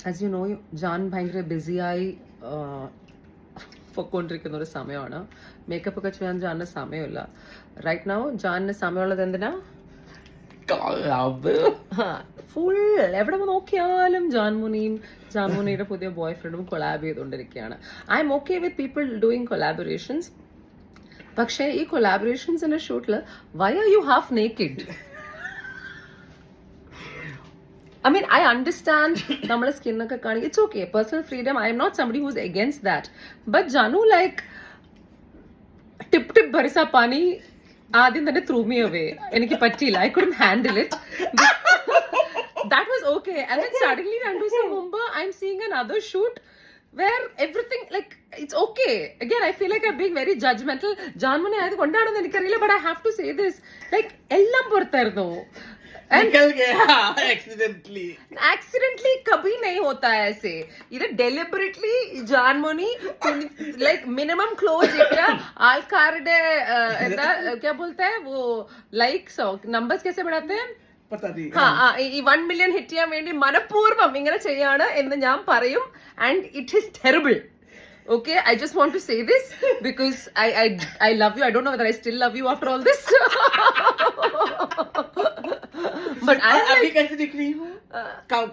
As you know Jan ഭയങ്കര ബിസിയായി പൊക്കോണ്ടിരിക്കുന്ന ഒരു സമയമാണ്. മേക്കപ്പ് ഒക്കെ ചെയ്യാൻ ജാനിന് സമയമില്ല. റൈറ്റ് നൗ ജാനിന് സമയമുള്ളത് എന്തിനാ? ഫുൾ എവിടെ നോക്കിയാലും ജാൻമുനിയുടെ പുതിയ ബോയ് ഫ്രണ്ടും കൊളാബ് ചെയ്തുകൊണ്ടിരിക്കുകയാണ്. I'm okay with people doing collaborations. പക്ഷേ ഈ കൊളാബറേഷൻസിന്റെ ഷൂട്ടിൽ why are you half naked? I mean, I understand നമ്മളെ സ്കിന്നൊക്കെ കാണിക്കും. It's okay, personal freedom. I am not somebody who's against that. But Janu, like, tip barisa pani ആദ്യം തന്നെ threw me away. എനിക്ക് പറ്റിയില്ല. I couldn't handle it. That was okay. And then suddenly, 2 ദിവസം മുമ്പ് I'm seeing another shoot where everything, like, it's okay. Again, I feel like I'm being very judgmental. ജാൻമുനെ ആയത് കൊണ്ടാണെന്ന് എനിക്കറിയില്ല. But I have to say this. Like, എല്ലാം പുറത്തായിരുന്നു. निकल गया accidentally कभी नहीं होता है ऐसे. इधर डेलिबरेटली जानमोनी लाइक मिनिमम क्लोज इतना ആൾക്കാരുടെ എന്താ क्या बोलता है वो लाइक्स नंबर्स कैसे बढ़ाते हैं पता नहीं. ഈ 1 million ഹിറ്റ് ചെയ്യാൻ വേണ്ടി മനഃപൂർവ്വം ഇങ്ങനെ ചെയ്യാണ് എന്ന് ഞാൻ പറയും. And it is terrible. Okay, I just want to say this because I love you. I don't know whether I still love you after all this. But अभी कैसे दिख रही हूँ?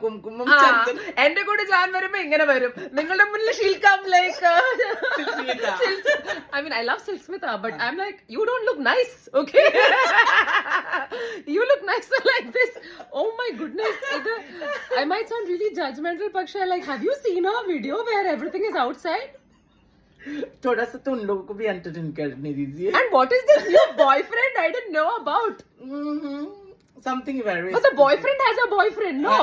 कुमकुम चंदन. എന്റെ കൂടെ ജാൻ വരുമ്പോ ഇങ്ങനെ വരും. നിങ്ങളുടെ മുന്നിൽ ഷീൽക്കാം like I mean, I love Silk Smitha, but I'm like, you don't look nice, okay? You look nicer like this. Oh my goodness. I might sound really judgmental, Paksha. Like, have you seen our video where everything is outside? थोड़ा सा तो उन लोगों को भी entertain करने दीजिए. And what is this new boyfriend I didn't know about? Something very. But the boyfriend has a boyfriend, no?